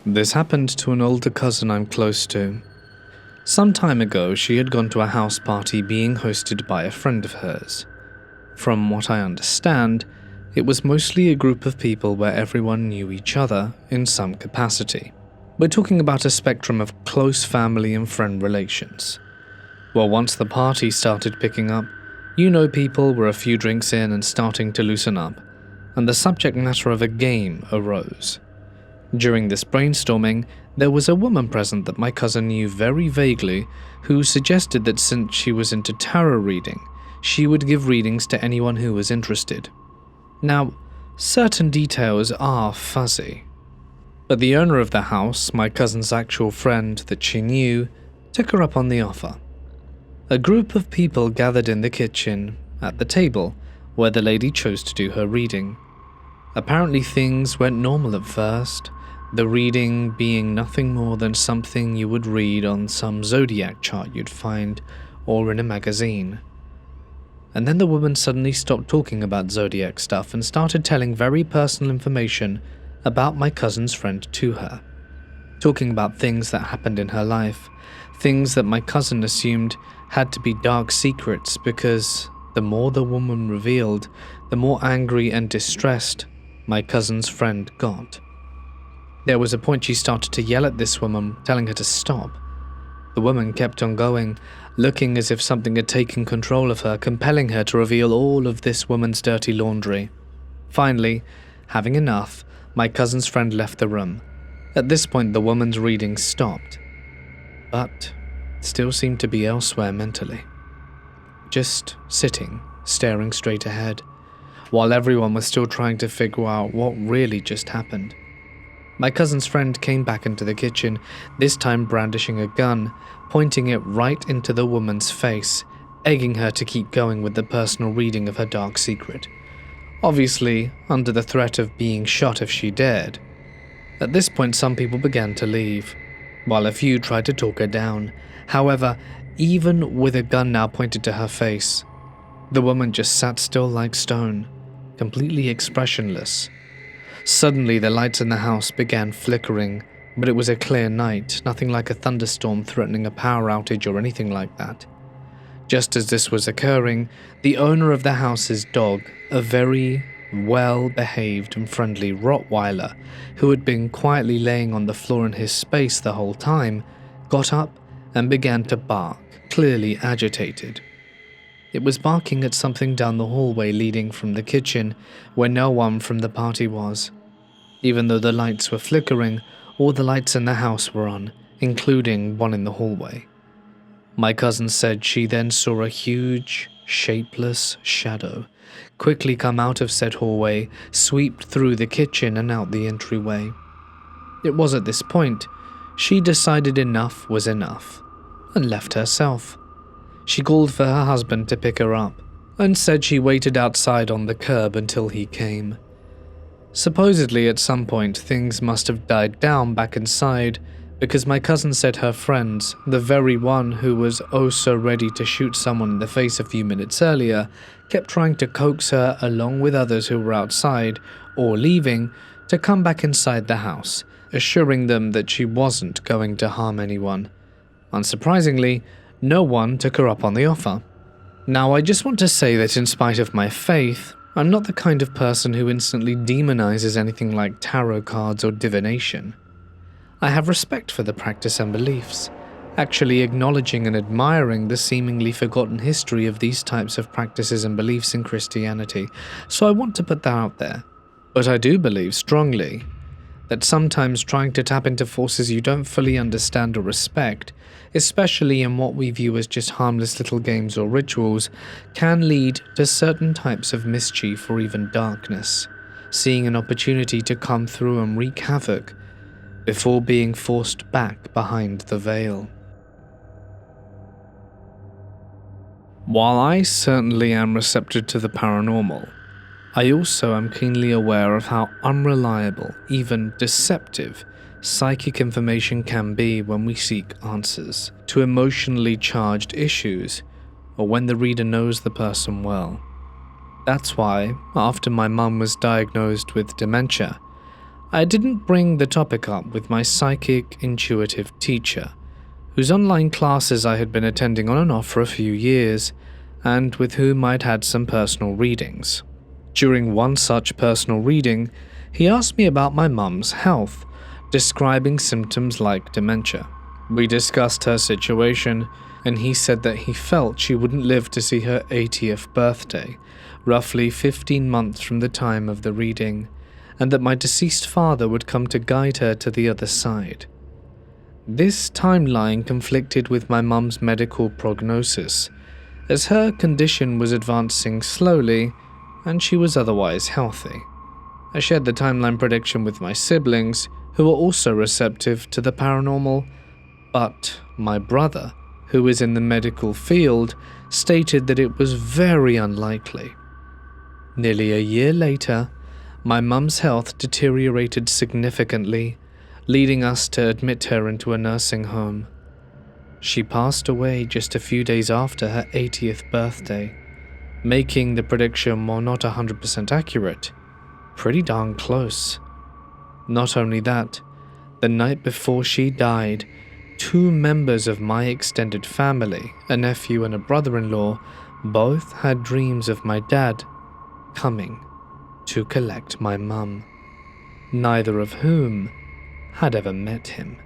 This happened to an older cousin I'm close to. Some time ago, she had gone to a house party being hosted by a friend of hers. From what I understand, it was mostly a group of people where everyone knew each other in some capacity. We're talking about a spectrum of close family and friend relations. Well, once the party started picking up, people were a few drinks in and starting to loosen up, and the subject matter of a game arose. During this brainstorming, there was a woman present that my cousin knew very vaguely who suggested that since she was into tarot reading, she would give readings to anyone who was interested. Now, certain details are fuzzy, but the owner of the house, my cousin's actual friend that she knew, took her up on the offer. A group of people gathered in the kitchen, at the table, where the lady chose to do her reading. Apparently things went normal at first, the reading being nothing more than something you would read on some zodiac chart you'd find or in a magazine. And then the woman suddenly stopped talking about zodiac stuff and started telling very personal information about my cousin's friend to her. Talking about things that happened in her life, things that my cousin assumed had to be dark secrets because the more the woman revealed, the more angry and distressed my cousin's friend got. There was a point she started to yell at this woman, telling her to stop. The woman kept on going, looking as if something had taken control of her, compelling her to reveal all of this woman's dirty laundry. Finally, having enough, my cousin's friend left the room. At this point, the woman's reading stopped, but still seemed to be elsewhere mentally. Just sitting, staring straight ahead, while everyone was still trying to figure out what really just happened. My cousin's friend came back into the kitchen, this time brandishing a gun, pointing it right into the woman's face, egging her to keep going with the personal reading of her dark secret. Obviously, under the threat of being shot if she dared. At this point, some people began to leave, while a few tried to talk her down. However, even with a gun now pointed to her face, the woman just sat still like stone, completely expressionless. Suddenly, the lights in the house began flickering, but it was a clear night, nothing like a thunderstorm threatening a power outage or anything like that. Just as this was occurring, the owner of the house's dog, a very well-behaved and friendly Rottweiler, who had been quietly laying on the floor in his space the whole time, got up and began to bark, clearly agitated. It was barking at something down the hallway leading from the kitchen, where no one from the party was. Even though the lights were flickering, all the lights in the house were on, including one in the hallway. My cousin said she then saw a huge, shapeless shadow quickly come out of said hallway, sweep through the kitchen and out the entryway. It was at this point she decided enough was enough and left herself. She called for her husband to pick her up and said she waited outside on the curb until he came. Supposedly at some point things must have died down back inside because my cousin said her friends, the very one who was oh so ready to shoot someone in the face a few minutes earlier, kept trying to coax her along with others who were outside or leaving to come back inside the house, assuring them that she wasn't going to harm anyone. Unsurprisingly, no one took her up on the offer. Now, I just want to say that in spite of my faith, I'm not the kind of person who instantly demonizes anything like tarot cards or divination. I have respect for the practice and beliefs, actually acknowledging and admiring the seemingly forgotten history of these types of practices and beliefs in Christianity, so I want to put that out there. But I do believe strongly that sometimes trying to tap into forces you don't fully understand or respect, especially in what we view as just harmless little games or rituals, can lead to certain types of mischief or even darkness, seeing an opportunity to come through and wreak havoc before being forced back behind the veil. While I certainly am receptive to the paranormal, I also am keenly aware of how unreliable, even deceptive, psychic information can be when we seek answers to emotionally charged issues or when the reader knows the person well. That's why, after my mum was diagnosed with dementia, I didn't bring the topic up with my psychic intuitive teacher, whose online classes I had been attending on and off for a few years, and with whom I'd had some personal readings. During one such personal reading, he asked me about my mum's health, describing symptoms like dementia. We discussed her situation, and he said that he felt she wouldn't live to see her 80th birthday, roughly 15 months from the time of the reading, and that my deceased father would come to guide her to the other side. This timeline conflicted with my mum's medical prognosis, as her condition was advancing slowly and she was otherwise healthy. I shared the timeline prediction with my siblings, who were also receptive to the paranormal, but my brother, who is in the medical field, stated that it was very unlikely. Nearly a year later, my mum's health deteriorated significantly, leading us to admit her into a nursing home. She passed away just a few days after her 80th birthday, making the prediction, while not 100% accurate, pretty darn close. Not only that, the night before she died, 2 members of my extended family, a nephew and a brother-in-law, both had dreams of my dad coming to collect my mum, neither of whom had ever met him,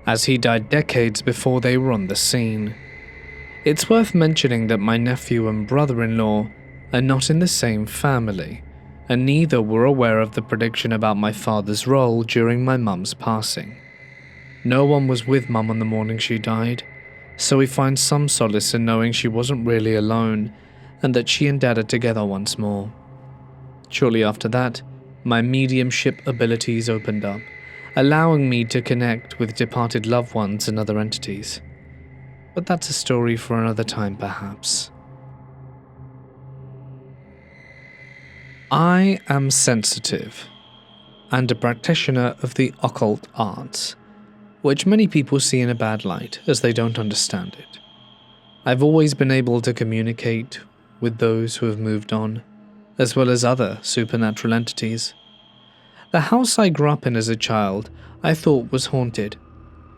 as he died decades before they were on the scene. It's worth mentioning that my nephew and brother-in-law are not in the same family, and neither were aware of the prediction about my father's role during my mum's passing. No one was with mum on the morning she died, so we find some solace in knowing she wasn't really alone and that she and dad are together once more. Shortly after that, my mediumship abilities opened up, allowing me to connect with departed loved ones and other entities. But that's a story for another time, perhaps. I am sensitive and a practitioner of the occult arts, which many people see in a bad light as they don't understand it. I've always been able to communicate with those who have moved on, as well as other supernatural entities. The house I grew up in as a child I thought was haunted.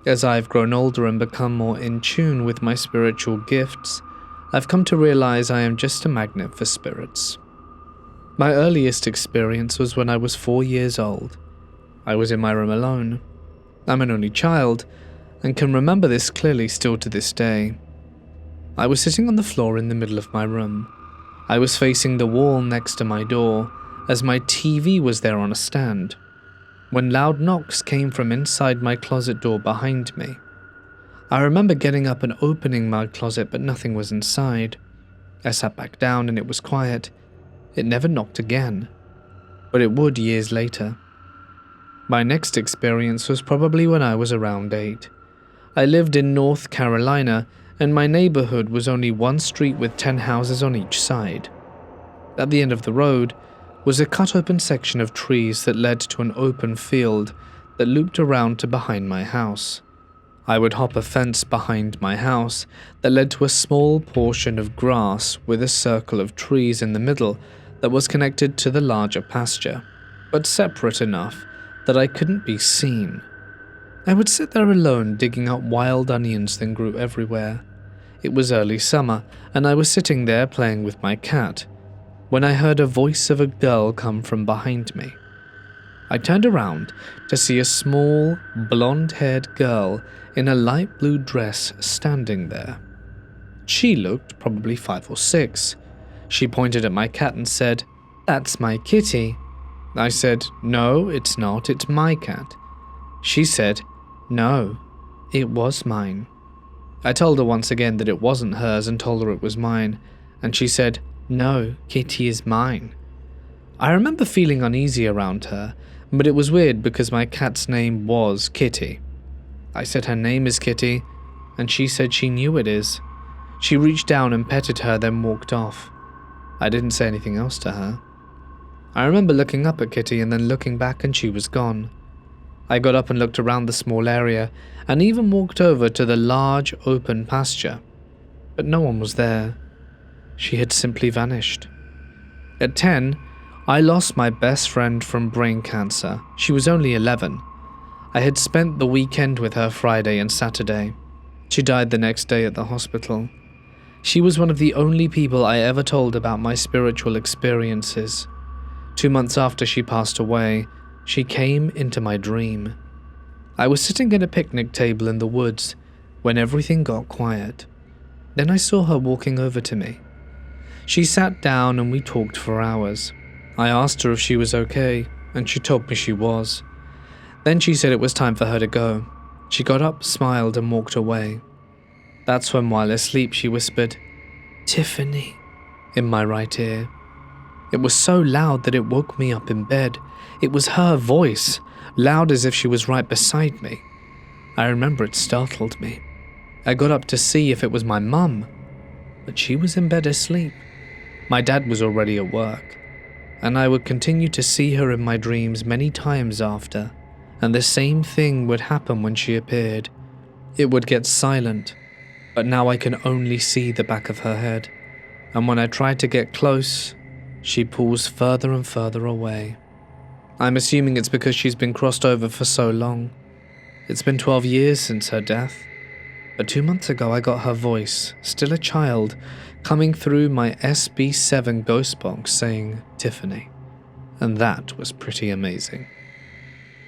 As I've grown older and become more in tune with my spiritual gifts, I've come to realize I am just a magnet for spirits. My earliest experience was when I was 4 years old. I was in my room alone. I'm an only child, and can remember this clearly still to this day. I was sitting on the floor in the middle of my room. I was facing the wall next to my door, as my TV was there on a stand, when loud knocks came from inside my closet door behind me. I remember getting up and opening my closet, but nothing was inside. I sat back down and it was quiet. It never knocked again, but it would years later. My next experience was probably when I was around 8. I lived in North Carolina, and my neighborhood was only one street with 10 houses on each side. At the end of the road was a cut-open section of trees that led to an open field that looped around to behind my house. I would hop a fence behind my house that led to a small portion of grass with a circle of trees in the middle that was connected to the larger pasture, but separate enough that I couldn't be seen. I would sit there alone digging up wild onions that grew everywhere. It was early summer, and I was sitting there playing with my cat, when I heard a voice of a girl come from behind me. I turned around to see a small, blonde-haired girl in a light blue dress standing there. She looked probably 5 or 6. She pointed at my cat and said, "That's my kitty." I said, "No, it's not, it's my cat." She said, "No, it was mine." I told her once again that it wasn't hers and told her it was mine, and she said, "No, Kitty is mine." I remember feeling uneasy around her, but it was weird because my cat's name was Kitty. I said her name is Kitty, and she said she knew it is. She reached down and petted her, then walked off. I didn't say anything else to her. I remember looking up at Kitty and then looking back, and she was gone. I got up and looked around the small area and even walked over to the large open pasture, but no one was there. She had simply vanished. At 10, I lost my best friend from brain cancer. She was only 11. I had spent the weekend with her Friday and Saturday. She died the next day at the hospital. She was one of the only people I ever told about my spiritual experiences. 2 months after she passed away, she came into my dream. I was sitting at a picnic table in the woods when everything got quiet. Then I saw her walking over to me. She sat down and we talked for hours. I asked her if she was okay, and she told me she was. Then she said it was time for her to go. She got up, smiled, and walked away. That's when, while asleep, she whispered, "Tiffany," in my right ear. It was so loud that it woke me up in bed. It was her voice, loud as if she was right beside me. I remember it startled me. I got up to see if it was my mum, but she was in bed asleep. My dad was already at work, and I would continue to see her in my dreams many times after, and the same thing would happen when she appeared. It would get silent, but now I can only see the back of her head, and when I try to get close, she pulls further and further away. I'm assuming it's because she's been crossed over for so long. It's been 12 years since her death, but 2 months ago I got her voice, still a child, coming through my SB7 ghost box saying Tiffany, and that was pretty amazing.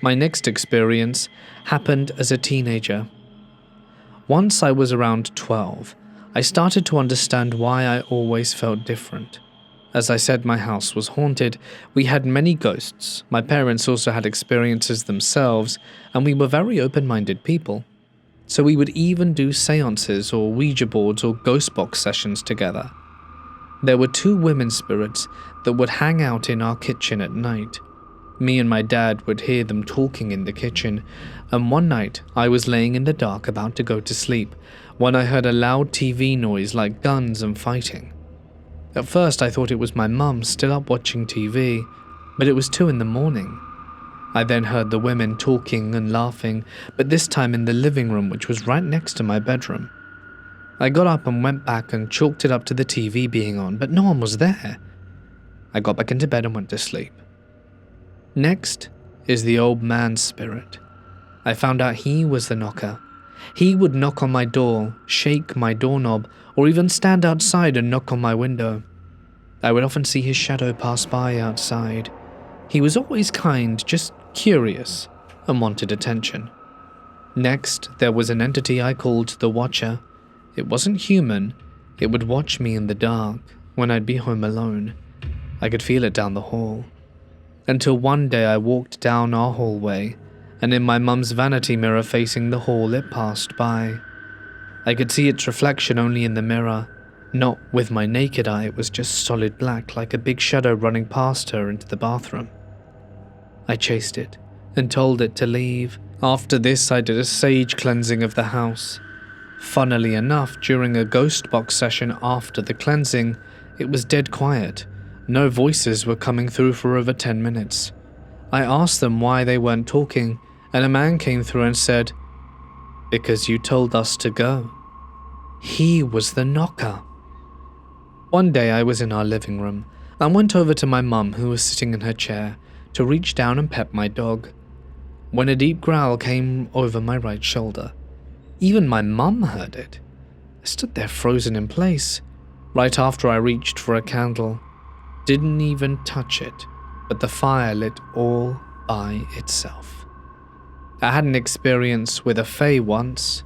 My next experience happened as a teenager. Once I was around 12, I started to understand why I always felt different. As I said, my house was haunted. We had many ghosts. My parents also had experiences themselves, and we were very open-minded people. So we would even do seances or Ouija boards or ghost box sessions together. There were 2 women spirits that would hang out in our kitchen at night. Me and my dad would hear them talking in the kitchen, and one night I was laying in the dark about to go to sleep when I heard a loud TV noise like guns and fighting. At first I thought it was my mum still up watching TV, but it was 2 in the morning. I then heard the women talking and laughing, but this time in the living room, which was right next to my bedroom. I got up and went back and chalked it up to the TV being on, but no one was there. I got back into bed and went to sleep. Next is the old man's spirit. I found out he was the knocker. He would knock on my door, shake my doorknob, or even stand outside and knock on my window. I would often see his shadow pass by outside. He was always kind, just curious, and wanted attention. Next, there was an entity I called the Watcher. It wasn't human. It would watch me in the dark when I'd be home alone. I could feel it down the hall. Until one day I walked down our hallway, and in my mum's vanity mirror facing the hall it passed by. I could see its reflection only in the mirror. Not with my naked eye, it was just solid black like a big shadow running past her into the bathroom. I chased it and told it to leave. After this, I did a sage cleansing of the house. Funnily enough, during a ghost box session after the cleansing, it was dead quiet. No voices were coming through for over 10 minutes. I asked them why they weren't talking, and a man came through and said, "Because you told us to go." He was the knocker. One day I was in our living room and went over to my mum, who was sitting in her chair, to reach down and pet my dog, when a deep growl came over my right shoulder. Even my mum heard it. I stood there frozen in place. Right after I reached for a candle, didn't even touch it, but the fire lit all by itself. I had an experience with a fae once.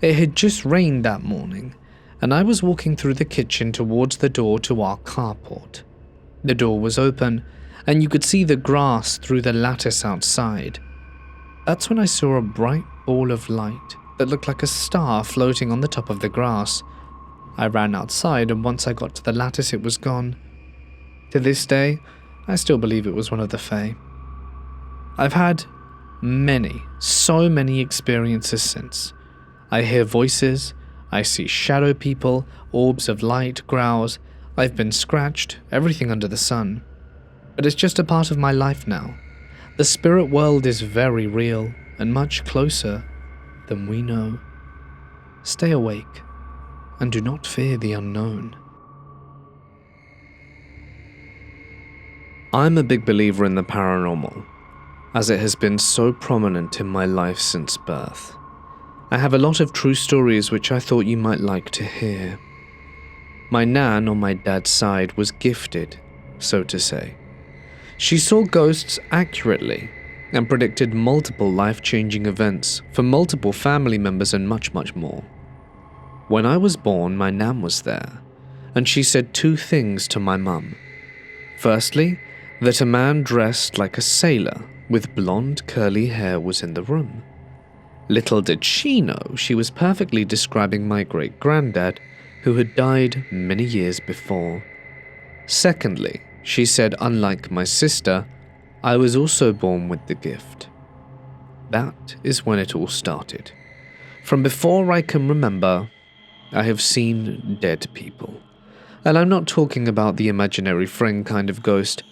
It had just rained that morning, and I was walking through the kitchen towards the door to our carport. The door was open, and you could see the grass through the lattice outside. That's when I saw a bright ball of light that looked like a star floating on the top of the grass. I ran outside, and once I got to the lattice, it was gone. To this day, I still believe it was one of the fae. I've had so many experiences since. I hear voices, I see shadow people, orbs of light, growls. I've been scratched, everything under the sun. But it's just a part of my life now. The spirit world is very real and much closer than we know. Stay awake and do not fear the unknown. I'm a big believer in the paranormal, as it has been so prominent in my life since birth. I have a lot of true stories which I thought you might like to hear. My nan on my dad's side was gifted, so to say. She saw ghosts accurately and predicted multiple life-changing events for multiple family members and much, much more. When I was born, my nan was there, and she said two things to my mum. Firstly, that a man dressed like a sailor with blonde curly hair was in the room. Little did she know she was perfectly describing my great-granddad, who had died many years before. Secondly, she said unlike my sister, I was also born with the gift. That is when it all started. From before I can remember, I have seen dead people. And I'm not talking about the imaginary friend kind of ghost.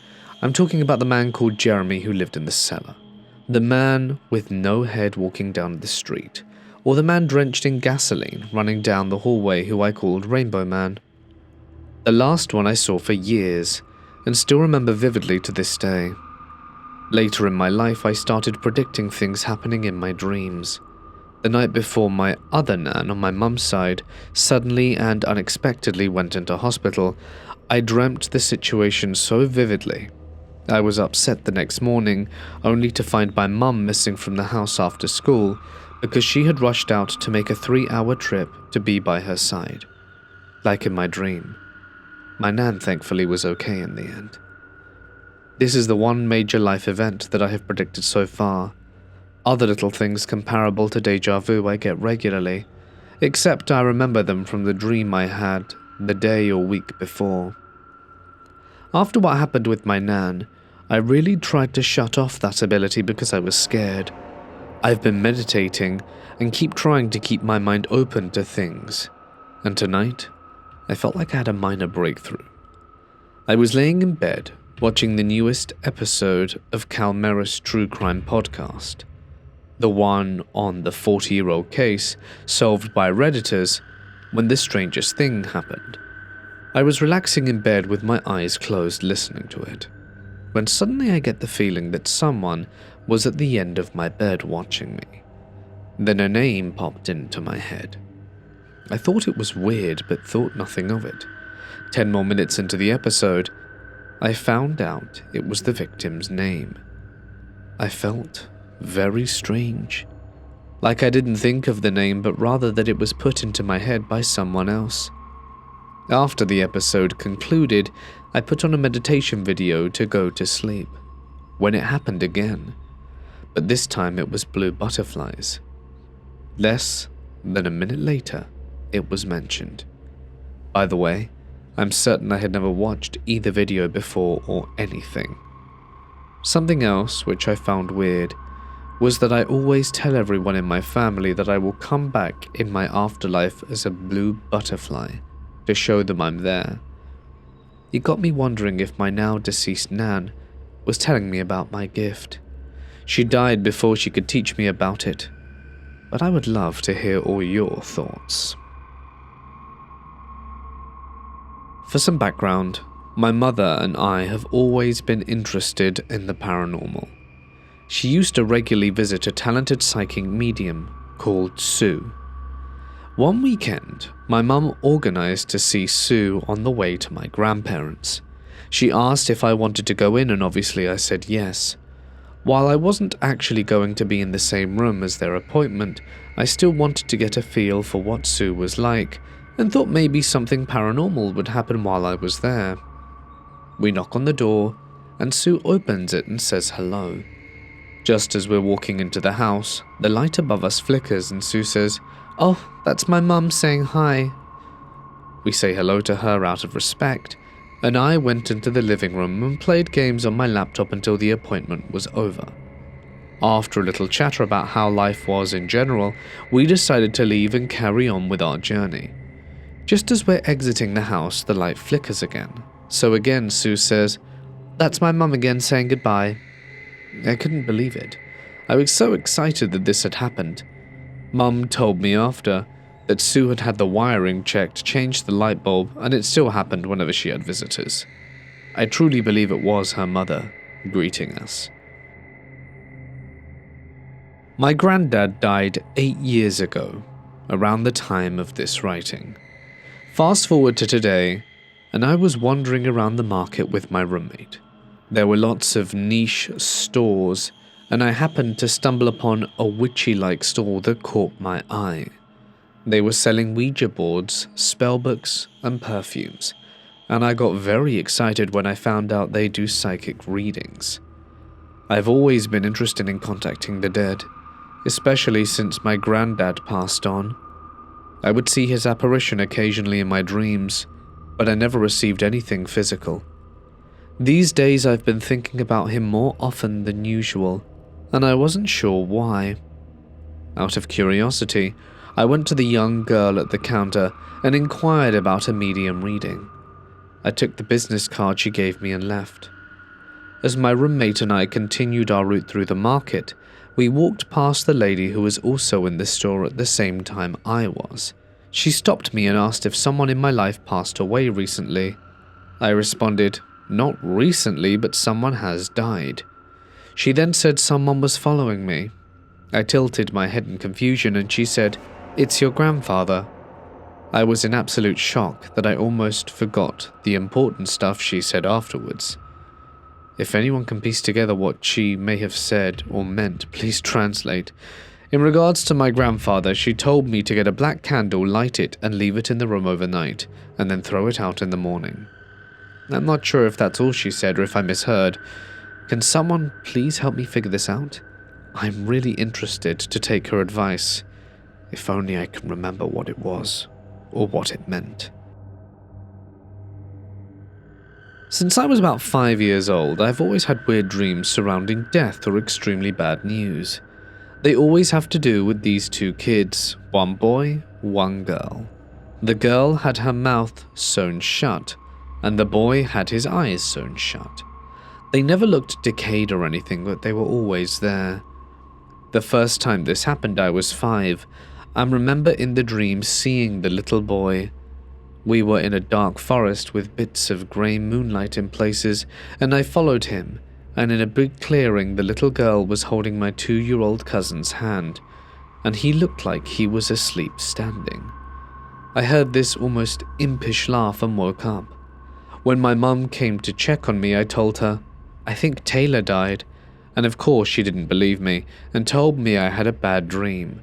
I'm talking about the man called Jeremy who lived in the cellar. The man with no head walking down the street. Or the man drenched in gasoline running down the hallway who I called Rainbow Man. The last one I saw for years, and still remember vividly to this day. Later in my life, I started predicting things happening in my dreams. The night before my other nan on my mum's side suddenly and unexpectedly went into hospital, I dreamt the situation so vividly. I was upset the next morning, only to find my mum missing from the house after school because she had rushed out to make a 3-hour trip to be by her side. Like in my dream. My nan thankfully was okay in the end. This is the one major life event that I have predicted so far. Other little things comparable to deja vu I get regularly, except I remember them from the dream I had the day or week before. After what happened with my nan, I really tried to shut off that ability because I was scared. I've been meditating and keep trying to keep my mind open to things, and tonight, I felt like I had a minor breakthrough. I was laying in bed, watching the newest episode of Calmera's True Crime podcast, the one on the 40-year-old case solved by Redditors, when the strangest thing happened. I was relaxing in bed with my eyes closed listening to it, when suddenly I get the feeling that someone was at the end of my bed watching me. Then a name popped into my head. I thought it was weird, but thought nothing of it. 10 more minutes into the episode, I found out it was the victim's name. I felt very strange. Like I didn't think of the name, but rather that it was put into my head by someone else. After the episode concluded, I put on a meditation video to go to sleep, when it happened again. But this time it was blue butterflies. Less than a minute later, it was mentioned. By the way, I'm certain I had never watched either video before or anything. Something else which I found weird was that I always tell everyone in my family that I will come back in my afterlife as a blue butterfly to show them I'm there. It got me wondering if my now deceased nan was telling me about my gift. She died before she could teach me about it, but I would love to hear all your thoughts. For some background, my mother and I have always been interested in the paranormal. She used to regularly visit a talented psychic medium called Sue. One weekend, my mum organized to see Sue on the way to my grandparents. She asked if I wanted to go in, and obviously I said yes. While I wasn't actually going to be in the same room as their appointment, I still wanted to get a feel for what Sue was like, and thought maybe something paranormal would happen while I was there. We knock on the door, and Sue opens it and says hello. Just as we're walking into the house, the light above us flickers and Sue says, "Oh, that's my mum saying hi." We say hello to her out of respect, and I went into the living room and played games on my laptop until the appointment was over. After a little chatter about how life was in general, we decided to leave and carry on with our journey. Just as we're exiting the house, the light flickers again. So again, Sue says, "That's my mum again saying goodbye." I couldn't believe it. I was so excited that this had happened. Mum told me after that Sue had had the wiring checked, changed the light bulb, and it still happened whenever she had visitors. I truly believe it was her mother greeting us. My granddad died 8 years ago, around the time of this writing. Fast forward to today, and I was wandering around the market with my roommate. There were lots of niche stores, and I happened to stumble upon a witchy-like stall that caught my eye. They were selling Ouija boards, spellbooks, and perfumes, and I got very excited when I found out they do psychic readings. I've always been interested in contacting the dead, especially since my granddad passed on. I would see his apparition occasionally in my dreams, but I never received anything physical. These days I've been thinking about him more often than usual, and I wasn't sure why. Out of curiosity, I went to the young girl at the counter and inquired about a medium reading. I took the business card she gave me and left. As my roommate and I continued our route through the market, we walked past the lady who was also in the store at the same time I was. She stopped me and asked if someone in my life passed away recently. I responded, "Not recently, but someone has died." She then said someone was following me. I tilted my head in confusion and she said, "It's your grandfather." I was in absolute shock that I almost forgot the important stuff she said afterwards. If anyone can piece together what she may have said or meant, please translate. In regards to my grandfather, she told me to get a black candle, light it, and leave it in the room overnight, and then throw it out in the morning. I'm not sure if that's all she said or if I misheard. Can someone please help me figure this out? I'm really interested to take her advice. If only I can remember what it was, or what it meant. Since I was about 5 years old, I've always had weird dreams surrounding death or extremely bad news. They always have to do with these two kids, one boy, one girl. The girl had her mouth sewn shut, and the boy had his eyes sewn shut. They never looked decayed or anything, but they were always there. The first time this happened, I was 5. I remember in the dream seeing the little boy. We were in a dark forest with bits of grey moonlight in places, and I followed him, and in a big clearing the little girl was holding my 2-year-old cousin's hand, and he looked like he was asleep standing. I heard this almost impish laugh and woke up. When my mum came to check on me, I told her, "I think Taylor died," and of course she didn't believe me and told me I had a bad dream.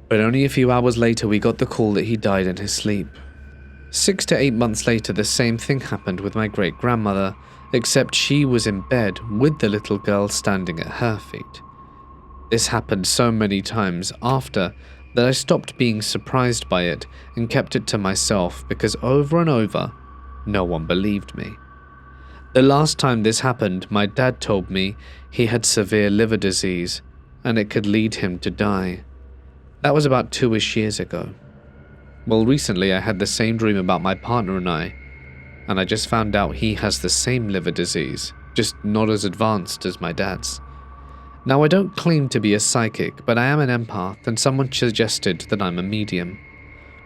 But only a few hours later we got the call that he died in his sleep. 6 to 8 months later, the same thing happened with my great-grandmother, except she was in bed with the little girl standing at her feet. This happened so many times after that I stopped being surprised by it and kept it to myself because over and over, no one believed me. The last time this happened, my dad told me he had severe liver disease and it could lead him to die. That was about 2-ish years ago. Well, recently I had the same dream about my partner and I just found out he has the same liver disease, just not as advanced as my dad's. Now, I don't claim to be a psychic, but I am an empath, and someone suggested that I'm a medium,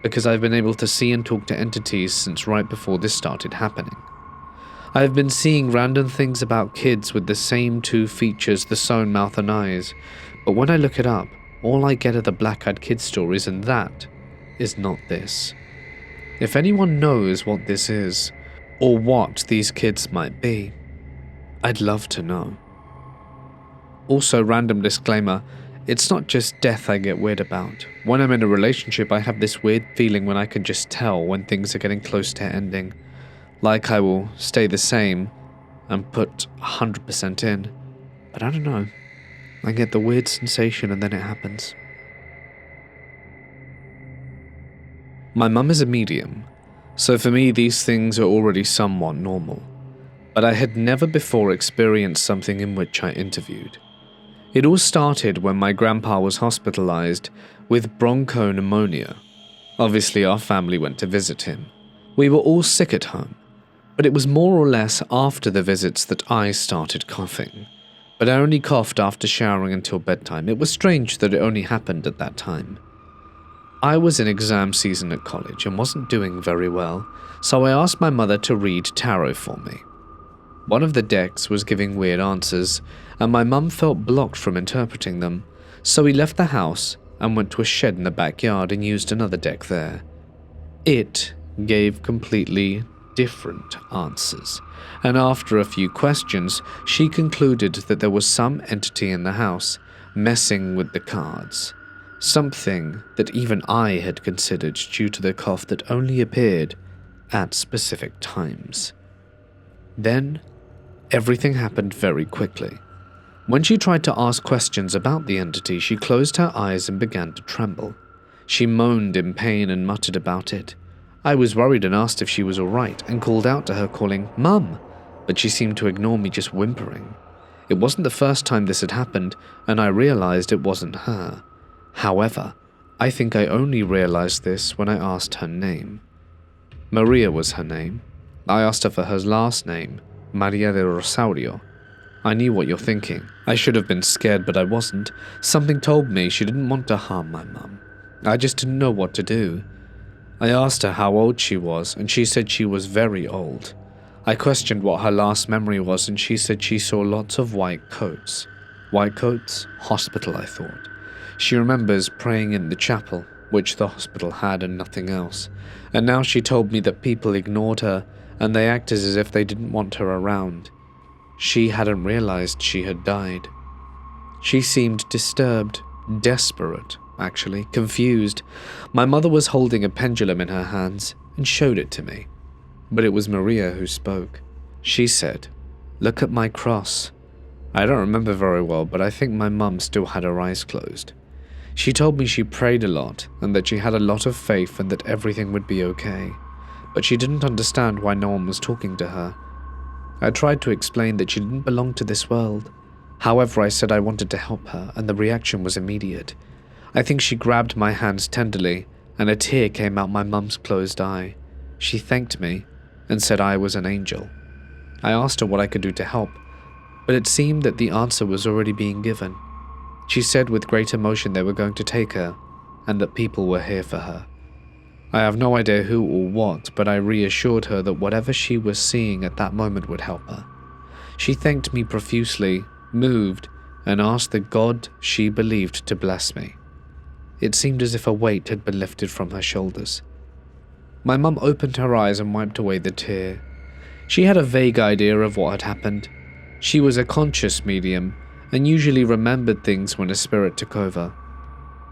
because I've been able to see and talk to entities since right before this started happening. I have been seeing random things about kids with the same 2 features, the sewn mouth and eyes, but when I look it up, all I get are the black-eyed kid stories, and that is not this. If anyone knows what this is, or what these kids might be, I'd love to know. Also, random disclaimer, it's not just death I get weird about. When I'm in a relationship, I have this weird feeling when I can just tell when things are getting close to ending. Like I will stay the same and put 100% in, but I don't know. I get the weird sensation and then it happens. My mum is a medium, so for me these things are already somewhat normal, but I had never before experienced something in which I interviewed. It all started when my grandpa was hospitalized with bronchopneumonia. Obviously our family went to visit him. We were all sick at home, but it was more or less after the visits that I started coughing. But I only coughed after showering until bedtime. It was strange that it only happened at that time. I was in exam season at college and wasn't doing very well, so I asked my mother to read tarot for me. One of the decks was giving weird answers, and my mum felt blocked from interpreting them, so we left the house and went to a shed in the backyard and used another deck there. It gave completely different answers, and after a few questions, she concluded that there was some entity in the house messing with the cards. Something that even I had considered due to the cough that only appeared at specific times. Then, everything happened very quickly. When she tried to ask questions about the entity, she closed her eyes and began to tremble. She moaned in pain and muttered about it. I was worried and asked if she was alright and called out to her calling, "Mum!" but she seemed to ignore me, just whimpering. It wasn't the first time this had happened, and I realized it wasn't her. However, I think I only realized this when I asked her name. Maria was her name. I asked her for her last name, Maria de Rosario. I knew what you're thinking. I should have been scared, but I wasn't. Something told me she didn't want to harm my mum. I just didn't know what to do. I asked her how old she was, and she said she was very old. I questioned what her last memory was, and she said she saw lots of white coats. White coats? Hospital, I thought. She remembers praying in the chapel, which the hospital had, and nothing else. And now she told me that people ignored her, and they acted as if they didn't want her around. She hadn't realized she had died. She seemed disturbed, desperate, actually, confused. My mother was holding a pendulum in her hands and showed it to me. But it was Maria who spoke. She said, "Look at my cross." I don't remember very well, but I think my mum still had her eyes closed. She told me she prayed a lot and that she had a lot of faith and that everything would be okay. But she didn't understand why no one was talking to her. I tried to explain that she didn't belong to this world. However, I said I wanted to help her, and the reaction was immediate. I think she grabbed my hands tenderly, and a tear came out my mum's closed eye. She thanked me and said I was an angel. I asked her what I could do to help, but it seemed that the answer was already being given. She said with great emotion they were going to take her, and that people were here for her. I have no idea who or what, but I reassured her that whatever she was seeing at that moment would help her. She thanked me profusely, moved, and asked the God she believed to bless me. It seemed as if a weight had been lifted from her shoulders. My mum opened her eyes and wiped away the tear. She had a vague idea of what had happened. She was a conscious medium and usually remembered things when a spirit took over.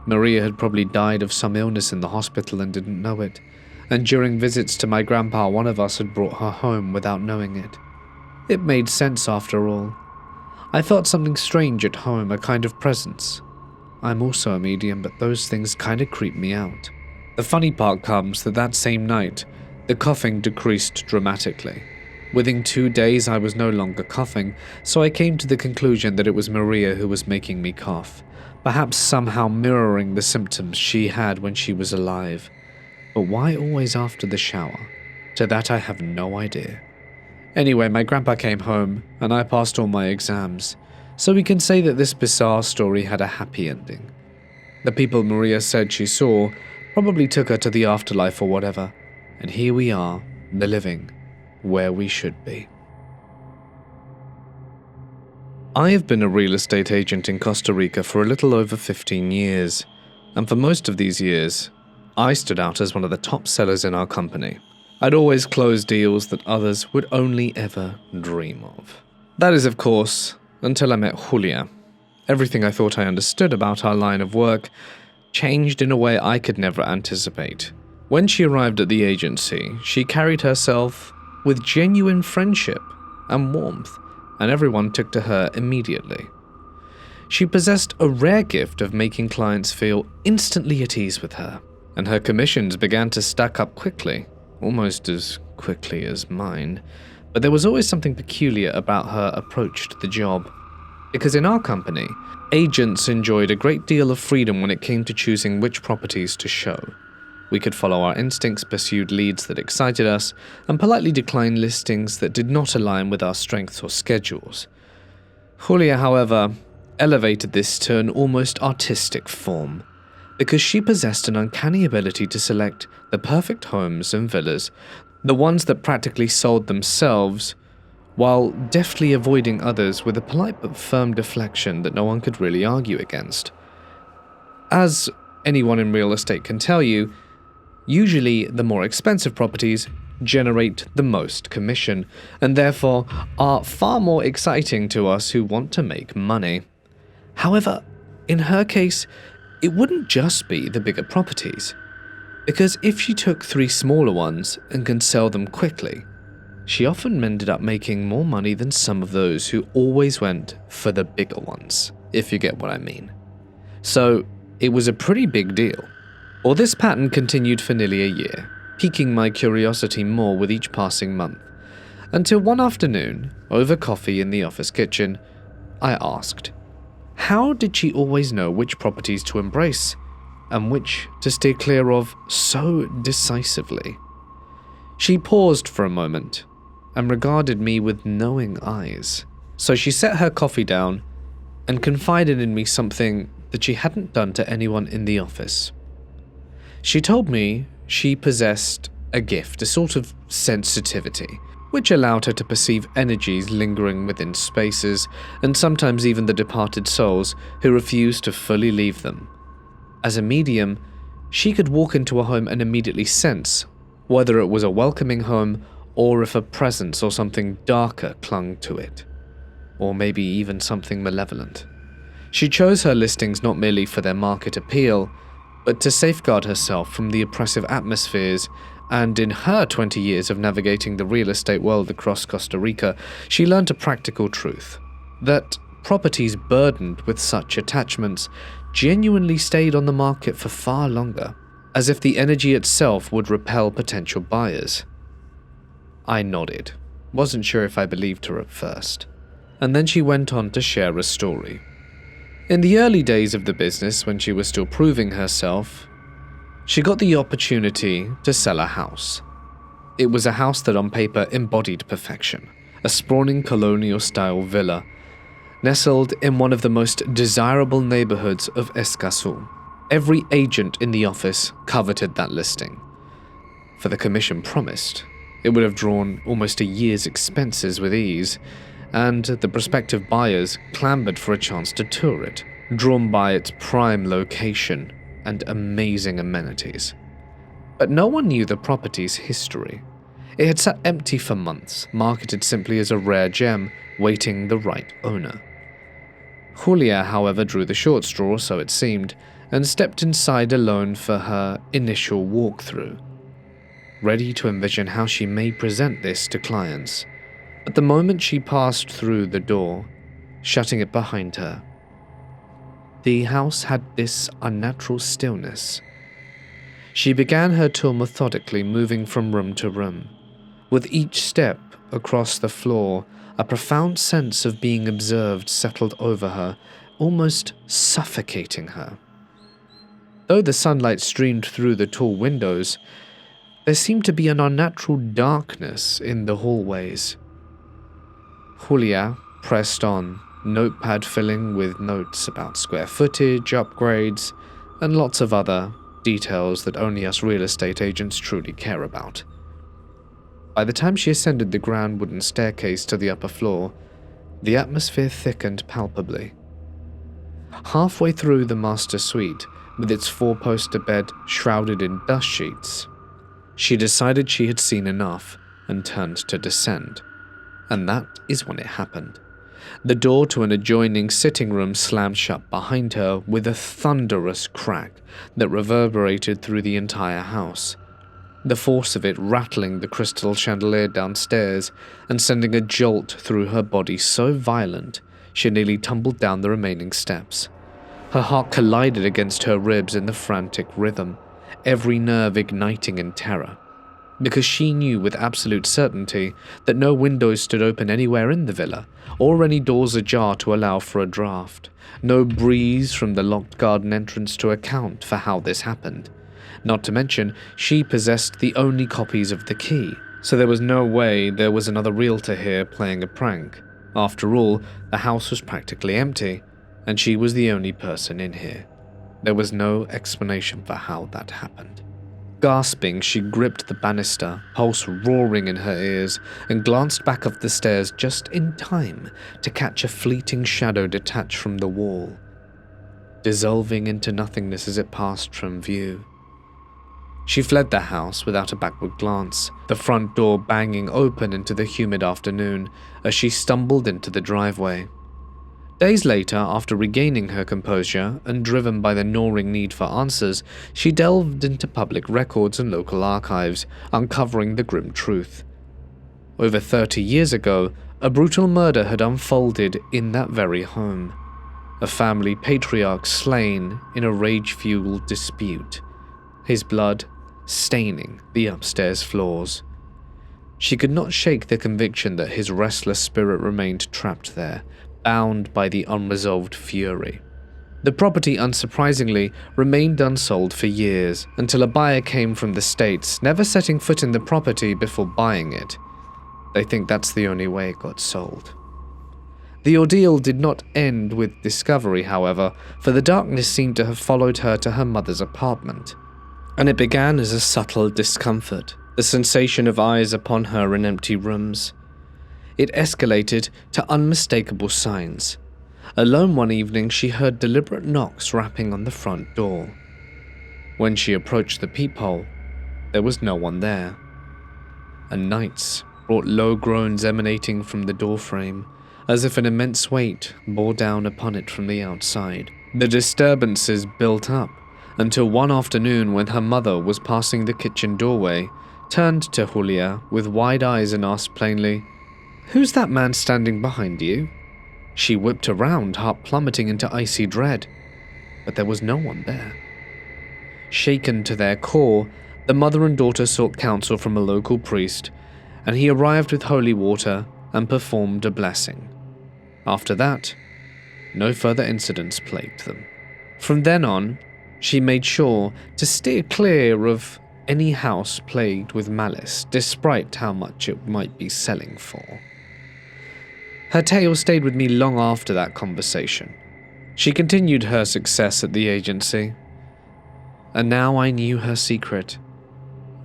Maria had probably died of some illness in the hospital and didn't know it, and during visits to my grandpa, one of us had brought her home without knowing it. It made sense after all. I felt something strange at home, a kind of presence. I'm also a medium, but those things kind of creep me out. The funny part comes that same night, the coughing decreased dramatically. Within 2 days, I was no longer coughing, so I came to the conclusion that it was Maria who was making me cough, perhaps somehow mirroring the symptoms she had when she was alive. But why always after the shower? To that I have no idea. Anyway, my grandpa came home, and I passed all my exams, so we can say that this bizarre story had a happy ending. The people Maria said she saw probably took her to the afterlife or whatever, and here we are, the living, where we should be. I have been a real estate agent in Costa Rica for a little over 15 years, and for most of these years, I stood out as one of the top sellers in our company. I'd always close deals that others would only ever dream of. That is, of course, until I met Julia. Everything I thought I understood about our line of work changed in a way I could never anticipate. When she arrived at the agency, she carried herself with genuine friendship and warmth, and everyone took to her immediately. She possessed a rare gift of making clients feel instantly at ease with her, and her commissions began to stack up quickly, almost as quickly as mine. But there was always something peculiar about her approach to the job, because in our company, agents enjoyed a great deal of freedom when it came to choosing which properties to show. We could follow our instincts, pursued leads that excited us, and politely decline listings that did not align with our strengths or schedules. Julia, however, elevated this to an almost artistic form, because she possessed an uncanny ability to select the perfect homes and villas, the ones that practically sold themselves, while deftly avoiding others with a polite but firm deflection that no one could really argue against. As anyone in real estate can tell you, usually the more expensive properties generate the most commission, and therefore are far more exciting to us who want to make money. However, in her case, it wouldn't just be the bigger properties, because if she took 3 smaller ones and can sell them quickly, she often ended up making more money than some of those who always went for the bigger ones, if you get what I mean. So, it was a pretty big deal. Or this pattern continued for nearly a year, piquing my curiosity more with each passing month, until one afternoon, over coffee in the office kitchen, I asked, how did she always know which properties to embrace, and which to steer clear of so decisively? She paused for a moment, and regarded me with knowing eyes. So she set her coffee down, and confided in me something that she hadn't done to anyone in the office. She told me she possessed a gift, a sort of sensitivity, which allowed her to perceive energies lingering within spaces, and sometimes even the departed souls who refused to fully leave them. As a medium, she could walk into a home and immediately sense whether it was a welcoming home or if a presence or something darker clung to it, or maybe even something malevolent. She chose her listings not merely for their market appeal, but to safeguard herself from the oppressive atmospheres, and in her 20 years of navigating the real estate world across Costa Rica, she learned a practical truth, that properties burdened with such attachments genuinely stayed on the market for far longer, as if the energy itself would repel potential buyers. I nodded, wasn't sure if I believed her at first, and then she went on to share a story. In the early days of the business, when she was still proving herself, she got the opportunity to sell a house. It was a house that on paper embodied perfection, a sprawling colonial-style villa, nestled in one of the most desirable neighborhoods of Escazú. Every agent in the office coveted that listing. For the commission promised, it would have drawn almost a year's expenses with ease, and the prospective buyers clamored for a chance to tour it, drawn by its prime location and amazing amenities. But no one knew the property's history. It had sat empty for months, marketed simply as a rare gem, waiting the right owner. Julia, however, drew the short straw, so it seemed, and stepped inside alone for her initial walkthrough, ready to envision how she may present this to clients. But the moment she passed through the door, shutting it behind her, the house had this unnatural stillness. She began her tour methodically, moving from room to room. With each step across the floor, a profound sense of being observed settled over her, almost suffocating her. Though the sunlight streamed through the tall windows, there seemed to be an unnatural darkness in the hallways. Julia pressed on, notepad filling with notes about square footage, upgrades, and lots of other details that only us real estate agents truly care about. By the time she ascended the grand wooden staircase to the upper floor, the atmosphere thickened palpably. Halfway through the master suite, with its 4-poster bed shrouded in dust sheets, she decided she had seen enough and turned to descend. And that is when it happened. The door to an adjoining sitting room slammed shut behind her with a thunderous crack that reverberated through the entire house, the force of it rattling the crystal chandelier downstairs and sending a jolt through her body so violent she nearly tumbled down the remaining steps. Her heart collided against her ribs in the frantic rhythm, every nerve igniting in terror, because she knew with absolute certainty that no windows stood open anywhere in the villa, or any doors ajar to allow for a draft, no breeze from the locked garden entrance to account for how this happened. Not to mention, she possessed the only copies of the key, so there was no way there was another realtor here playing a prank. After all, the house was practically empty, and she was the only person in here. There was no explanation for how that happened. Gasping, she gripped the banister, pulse roaring in her ears, and glanced back up the stairs just in time to catch a fleeting shadow detach from the wall, dissolving into nothingness as it passed from view. She fled the house without a backward glance, the front door banging open into the humid afternoon as she stumbled into the driveway. Days later, after regaining her composure and driven by the gnawing need for answers, she delved into public records and local archives, uncovering the grim truth. Over 30 years ago, a brutal murder had unfolded in that very home. A family patriarch slain in a rage-fueled dispute, his blood staining the upstairs floors. She could not shake the conviction that his restless spirit remained trapped there, bound by the unresolved fury. The property, unsurprisingly, remained unsold for years, until a buyer came from the States, never setting foot in the property before buying it. They think that's the only way it got sold. The ordeal did not end with discovery, however, for the darkness seemed to have followed her to her mother's apartment. And it began as a subtle discomfort, the sensation of eyes upon her in empty rooms. It escalated to unmistakable signs. Alone one evening, she heard deliberate knocks rapping on the front door. When she approached the peephole, there was no one there. And nights brought low groans emanating from the doorframe, as if an immense weight bore down upon it from the outside. The disturbances built up, until one afternoon when her mother was passing the kitchen doorway, turned to Julia with wide eyes and asked plainly, "Who's that man standing behind you?" She whipped around, heart plummeting into icy dread, but there was no one there. Shaken to their core, the mother and daughter sought counsel from a local priest, and he arrived with holy water and performed a blessing. After that, no further incidents plagued them. From then on, she made sure to steer clear of any house plagued with malice, despite how much it might be selling for. Her tale stayed with me long after that conversation. She continued her success at the agency, and now I knew her secret.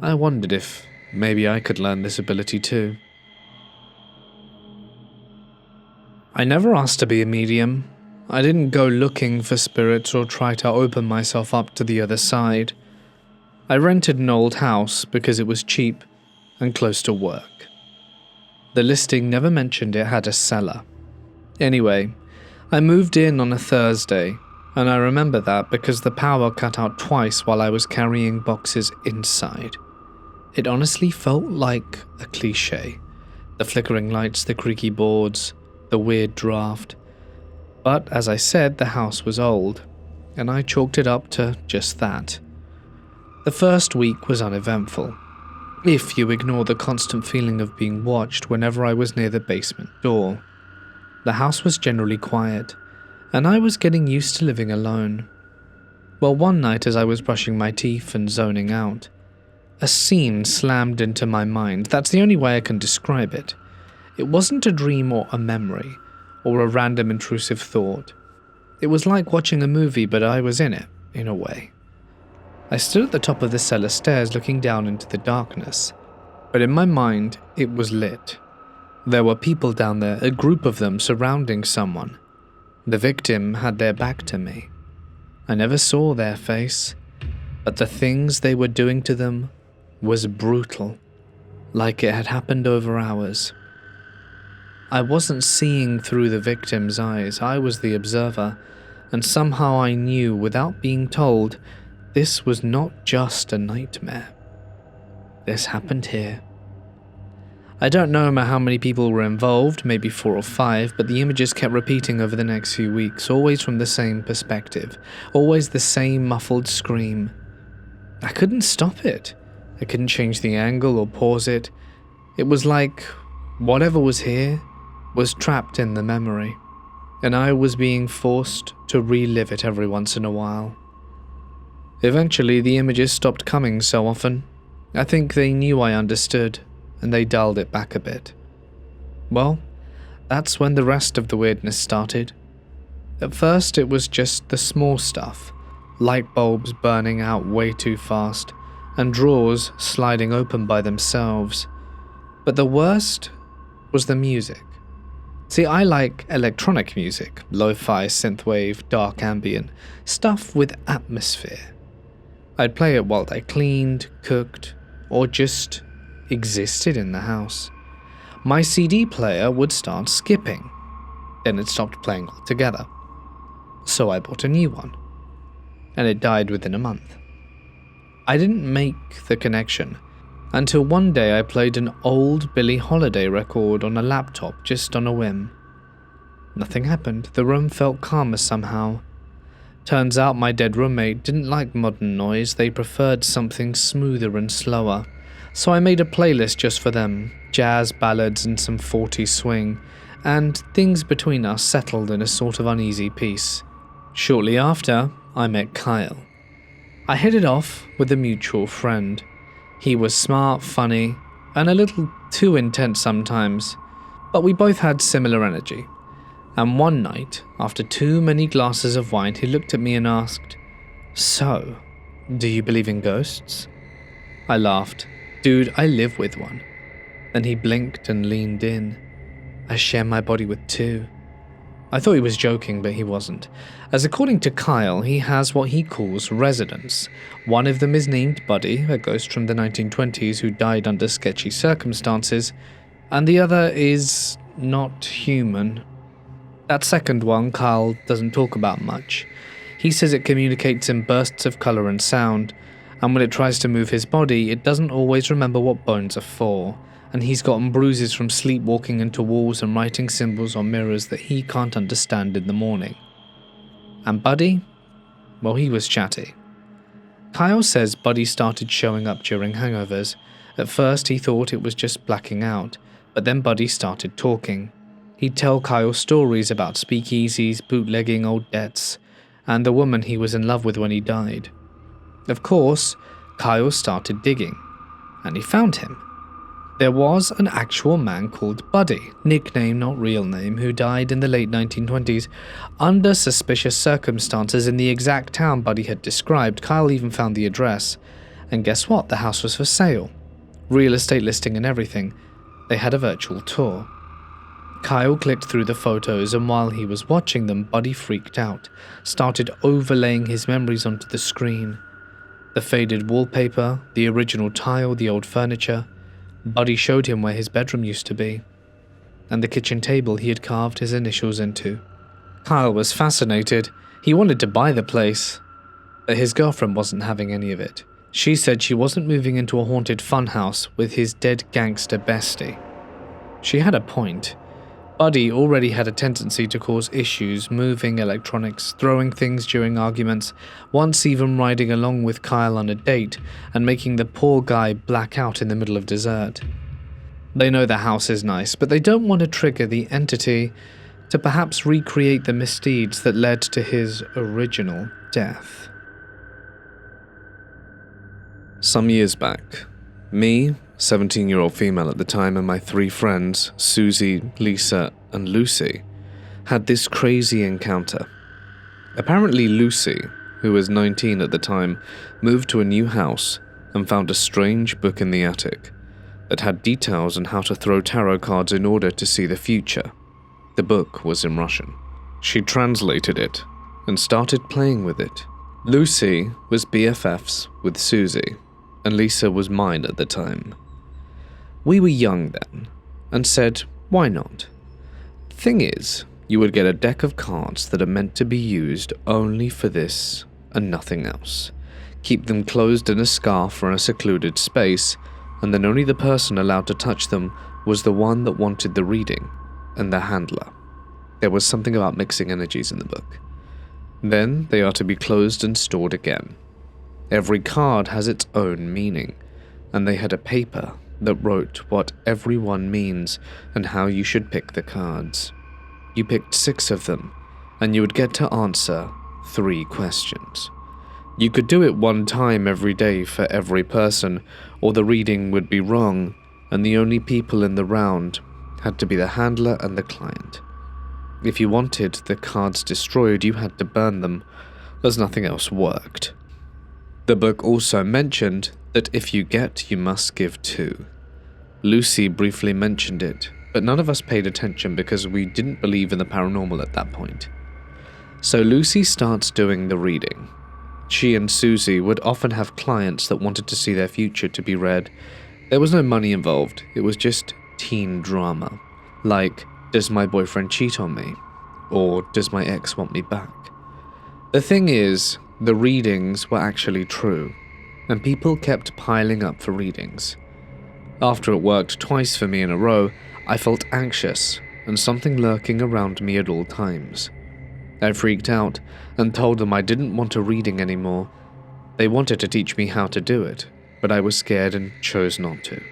I wondered if maybe I could learn this ability too. I never asked to be a medium. I didn't go looking for spirits or try to open myself up to the other side. I rented an old house because it was cheap and close to work. The listing never mentioned it had a cellar. Anyway, I moved in on a Thursday, and I remember that because the power cut out twice while I was carrying boxes inside. It honestly felt like a cliché. The flickering lights, the creaky boards, the weird draft. But as I said, the house was old, and I chalked it up to just that. The first week was uneventful, if you ignore the constant feeling of being watched whenever I was near the basement door. The house was generally quiet, and I was getting used to living alone. Well, one night as I was brushing my teeth and zoning out, a scene slammed into my mind. That's the only way I can describe it. It wasn't a dream or a memory, or a random intrusive thought. It was like watching a movie, but I was in it, in a way. I stood at the top of the cellar stairs looking down into the darkness, but in my mind, it was lit. There were people down there, a group of them surrounding someone. The victim had their back to me. I never saw their face, but the things they were doing to them was brutal, like it had happened over hours. I wasn't seeing through the victim's eyes, I was the observer, and somehow I knew, without being told, this was not just a nightmare. This happened here. I don't know how many people were involved, maybe 4 or 5, but the images kept repeating over the next few weeks, always from the same perspective, always the same muffled scream. I couldn't stop it. I couldn't change the angle or pause it. It was like whatever was here was trapped in the memory, and I was being forced to relive it every once in a while. Eventually, the images stopped coming so often. I think they knew I understood, and they dialed it back a bit. Well, that's when the rest of the weirdness started. At first, it was just the small stuff, light bulbs burning out way too fast, and drawers sliding open by themselves. But the worst was the music. See, I like electronic music, lo-fi, synthwave, dark ambient, stuff with atmosphere. I'd play it while I cleaned, cooked, or just existed in the house. My CD player would start skipping, then it stopped playing altogether. So I bought a new one, and it died within a month. I didn't make the connection until one day I played an old Billie Holiday record on a laptop just on a whim. Nothing happened. The room felt calmer somehow. Turns out my dead roommate didn't like modern noise, they preferred something smoother and slower. So I made a playlist just for them, jazz ballads and some 40s swing, and things between us settled in a sort of uneasy peace. Shortly after, I met Kyle. I hit it off with a mutual friend. He was smart, funny, and a little too intense sometimes, but we both had similar energy. And one night, after too many glasses of wine, he looked at me and asked, "So, do you believe in ghosts?" I laughed. "Dude, I live with one." Then he blinked and leaned in. "I share my body with two." I thought he was joking, but he wasn't, as according to Kyle, he has what he calls residents. One of them is named Buddy, a ghost from the 1920s who died under sketchy circumstances, and the other is not human. That second one Kyle doesn't talk about much. He says it communicates in bursts of color and sound, and when it tries to move his body, it doesn't always remember what bones are for, and he's gotten bruises from sleepwalking into walls and writing symbols on mirrors that he can't understand in the morning. And Buddy? Well, he was chatty. Kyle says Buddy started showing up during hangovers. At first he thought it was just blacking out, but then Buddy started talking. He'd tell Kyle stories about speakeasies, bootlegging old debts, and the woman he was in love with when he died. Of course, Kyle started digging, and he found him. There was an actual man called Buddy, nickname not real name, who died in the late 1920s under suspicious circumstances in the exact town Buddy had described. Kyle even found the address, and guess what? The house was for sale. Real estate listing and everything. They had a virtual tour. Kyle clicked through the photos, and while he was watching them, Buddy freaked out, started overlaying his memories onto the screen. The faded wallpaper, the original tile, the old furniture. Buddy showed him where his bedroom used to be, and the kitchen table he had carved his initials into. Kyle was fascinated. He wanted to buy the place, but his girlfriend wasn't having any of it. She said she wasn't moving into a haunted funhouse with his dead gangster bestie. She had a point. Buddy already had a tendency to cause issues, moving electronics, throwing things during arguments, once even riding along with Kyle on a date and making the poor guy black out in the middle of dessert. They know the house is nice, but they don't want to trigger the entity to perhaps recreate the misdeeds that led to his original death. Some years back, me, 17-year-old female at the time, and my three friends, Susie, Lisa, and Lucy, had this crazy encounter. Apparently Lucy, who was 19 at the time, moved to a new house and found a strange book in the attic that had details on how to throw tarot cards in order to see the future. The book was in Russian. She translated it and started playing with it. Lucy was BFFs with Susie, and Lisa was mine at the time. We were young then, and said, why not? Thing is, you would get a deck of cards that are meant to be used only for this and nothing else. Keep them closed in a scarf or in a secluded space, and then only the person allowed to touch them was the one that wanted the reading, and the handler. There was something about mixing energies in the book. Then they are to be closed and stored again. Every card has its own meaning, and they had a paper that wrote what every one means and how you should pick the cards. You picked 6 of them, and you would get to answer 3 questions. You could do it 1 time every day for every person, or the reading would be wrong, and the only people in the round had to be the handler and the client. If you wanted the cards destroyed, you had to burn them, as nothing else worked. The book also mentioned that if you get, you must give too. Lucy briefly mentioned it, but none of us paid attention because we didn't believe in the paranormal at that point. So Lucy starts doing the reading. She and Susie would often have clients that wanted to see their future to be read. There was no money involved, it was just teen drama. Like, does my boyfriend cheat on me? Or does my ex want me back? The thing is, the readings were actually true, and people kept piling up for readings. After it worked twice for me in a row, I felt anxious and something lurking around me at all times. I freaked out and told them I didn't want a reading anymore. They wanted to teach me how to do it, but I was scared and chose not to.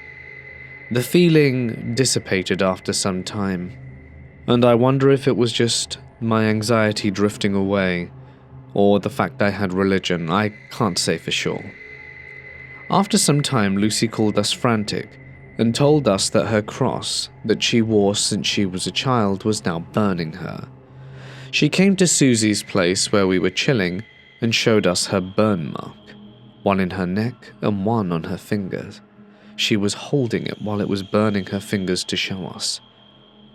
The feeling dissipated after some time, and I wonder if it was just my anxiety drifting away, or the fact I had religion. I can't say for sure. After some time, Lucy called us frantic and told us that her cross that she wore since she was a child was now burning her. She came to Susie's place where we were chilling and showed us her burn mark, one in her neck and one on her fingers. She was holding it while it was burning her fingers to show us.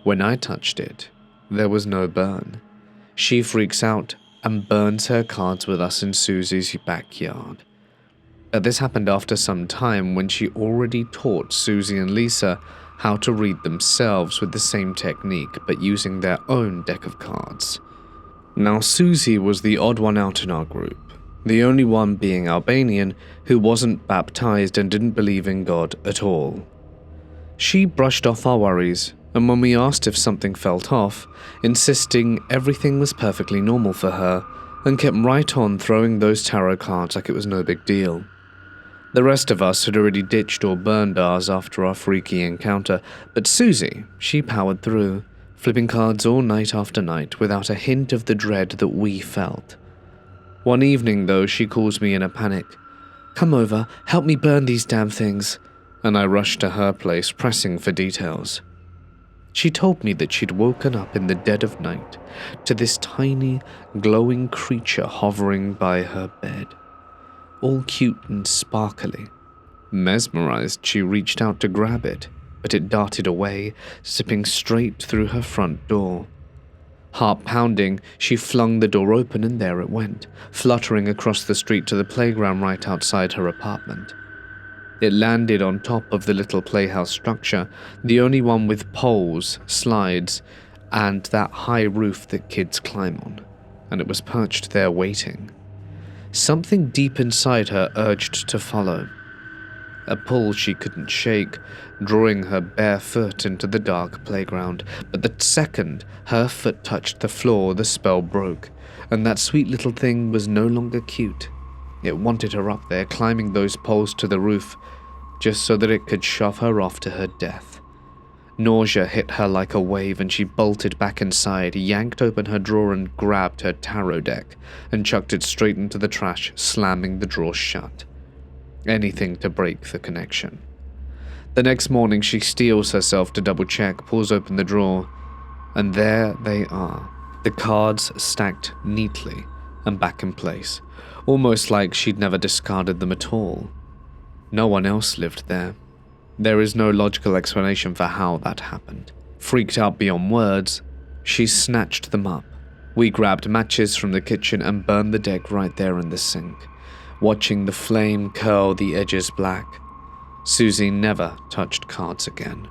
When I touched it, there was no burn. She freaks out and burns her cards with us in Susie's backyard. This happened after some time when she already taught Susie and Lisa how to read themselves with the same technique but using their own deck of cards. Now Susie was the odd one out in our group, the only one being Albanian who wasn't baptized and didn't believe in God at all. She brushed off our worries, and when we asked if something felt off, insisting everything was perfectly normal for her, and kept right on throwing those tarot cards like it was no big deal. The rest of us had already ditched or burned ours after our freaky encounter, but Susie, she powered through, flipping cards all night after night without a hint of the dread that we felt. One evening, though, she calls me in a panic. "Come over, help me burn these damn things," and I rushed to her place, pressing for details. She told me that she'd woken up in the dead of night to this tiny, glowing creature hovering by her bed, all cute and sparkly. Mesmerized, she reached out to grab it, but it darted away, zipping straight through her front door. Heart pounding, she flung the door open and there it went, fluttering across the street to the playground right outside her apartment. It landed on top of the little playhouse structure, the only one with poles, slides, and that high roof that kids climb on, and it was perched there waiting. Something deep inside her urged to follow. A pull she couldn't shake, drawing her bare foot into the dark playground, but the second her foot touched the floor, the spell broke, and that sweet little thing was no longer cute. It wanted her up there, climbing those poles to the roof, just so that it could shove her off to her death. Nausea hit her like a wave, and she bolted back inside, yanked open her drawer and grabbed her tarot deck, and chucked it straight into the trash, slamming the drawer shut. Anything to break the connection. The next morning, she steels herself to double-check, pulls open the drawer, and there they are, the cards stacked neatly and back in place, almost like she'd never discarded them at all. No one else lived there. There is no logical explanation for how that happened. Freaked out beyond words, she snatched them up. We grabbed matches from the kitchen and burned the deck right there in the sink, watching the flame curl the edges black. Susie never touched cards again.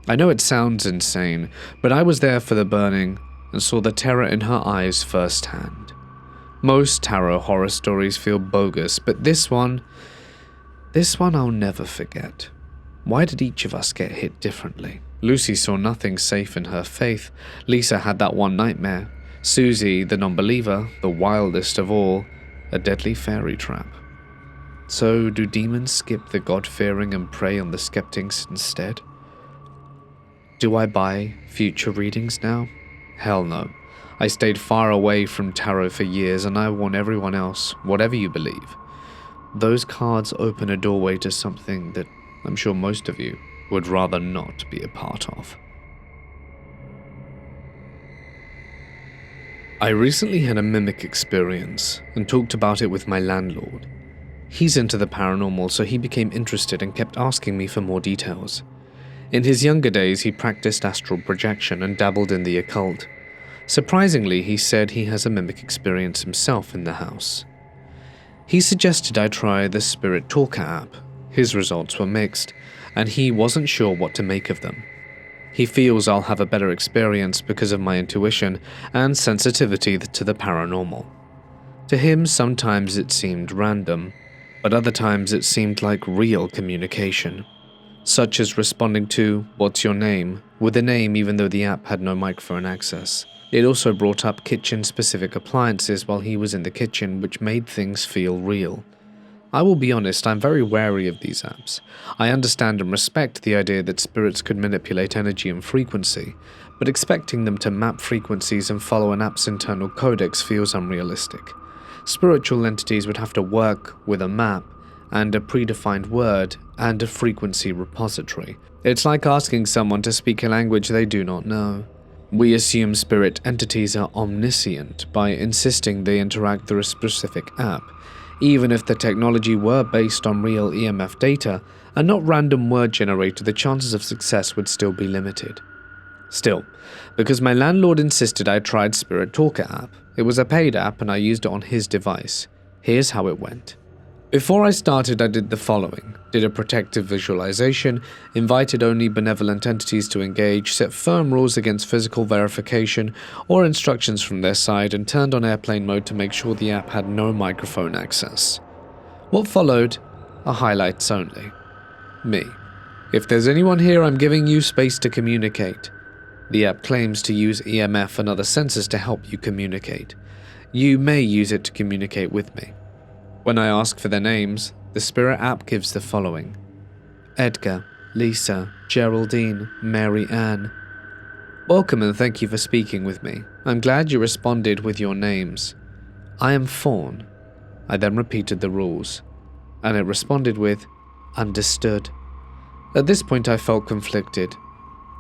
I know it sounds insane, but I was there for the burning and saw the terror in her eyes firsthand. Most tarot horror stories feel bogus, but this one I'll never forget. Why did each of us get hit differently? Lucy saw nothing safe in her faith. Lisa had that one nightmare. Susie, the non-believer, the wildest of all, a deadly fairy trap. So, do demons skip the God-fearing and prey on the skeptics instead? Do I buy future readings now? Hell no. I stayed far away from tarot for years, and I warn everyone else, whatever you believe, those cards open a doorway to something that I'm sure most of you would rather not be a part of. I recently had a mimic experience and talked about it with my landlord. He's into the paranormal, so he became interested and kept asking me for more details. In his younger days, he practiced astral projection and dabbled in the occult. Surprisingly, he said he has a mimic experience himself in the house. He suggested I try the Spirit Talker app. His results were mixed, and he wasn't sure what to make of them. He feels I'll have a better experience because of my intuition and sensitivity to the paranormal. To him, sometimes it seemed random, but other times it seemed like real communication, such as responding to "What's your name?" with a name even though the app had no microphone access. It also brought up kitchen-specific appliances while he was in the kitchen, which made things feel real. I will be honest, I'm very wary of these apps. I understand and respect the idea that spirits could manipulate energy and frequency, but expecting them to map frequencies and follow an app's internal codex feels unrealistic. Spiritual entities would have to work with a map and a predefined word and a frequency repository. It's like asking someone to speak a language they do not know. We assume spirit entities are omniscient by insisting they interact through a specific app. Even if the technology were based on real EMF data and not random word generator, the chances of success would still be limited. Still, because my landlord insisted I tried Spirit Talker app, it was a paid app and I used it on his device. Here's how it went. Before I started, I did the following. Did a protective visualization, invited only benevolent entities to engage, set firm rules against physical verification or instructions from their side, and turned on airplane mode to make sure the app had no microphone access. What followed are highlights only. Me. If there's anyone here, I'm giving you space to communicate. The app claims to use EMF and other sensors to help you communicate. You may use it to communicate with me. When I ask for their names, the Spirit app gives the following: Edgar, Lisa, Geraldine, Mary Ann. Welcome and thank you for speaking with me. I'm glad you responded with your names. I am Fawn. I then repeated the rules, and it responded with, Understood. At this point I felt conflicted.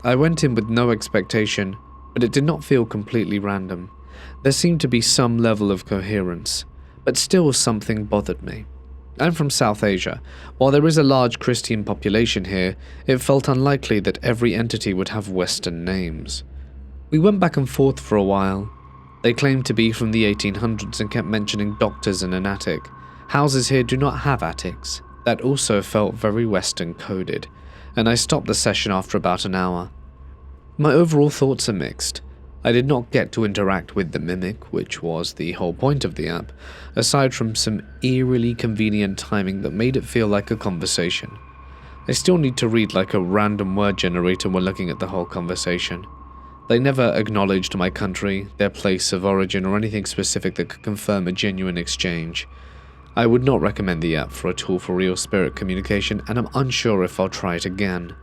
I went in with no expectation, but it did not feel completely random. There seemed to be some level of coherence, but still something bothered me. I'm from South Asia. While there is a large Christian population here, it felt unlikely that every entity would have Western names. We went back and forth for a while. They claimed to be from the 1800s and kept mentioning doctors in an attic. Houses here do not have attics. That also felt very Western coded, and I stopped the session after about an hour. My overall thoughts are mixed. I did not get to interact with the mimic, which was the whole point of the app, aside from some eerily convenient timing that made it feel like a conversation. I still need to read like a random word generator when looking at the whole conversation. They never acknowledged my country, their place of origin, or anything specific that could confirm a genuine exchange. I would not recommend the app for a tool for real spirit communication, and I'm unsure if I'll try it again.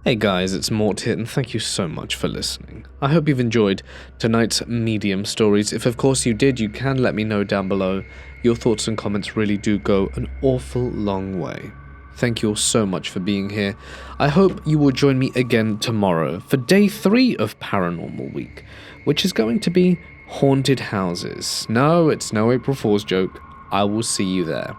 Hey guys, it's Mort here, and thank you so much for listening. I hope you've enjoyed tonight's medium stories. If of course you did, you can let me know down below. Your thoughts and comments really do go an awful long way. Thank you all so much for being here. I hope you will join me again tomorrow for day 3 of Paranormal Week, which is going to be haunted houses. No, it's no April Fool's joke. I will see you there.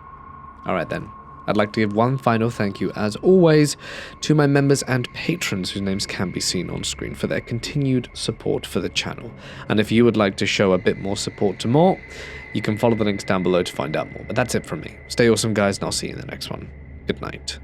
Alright then. I'd like to give one final thank you, as always, to my members and patrons whose names can be seen on screen for their continued support for the channel. And if you would like to show a bit more support to Mort, you can follow the links down below to find out more. But that's it from me. Stay awesome, guys, and I'll see you in the next one. Good night.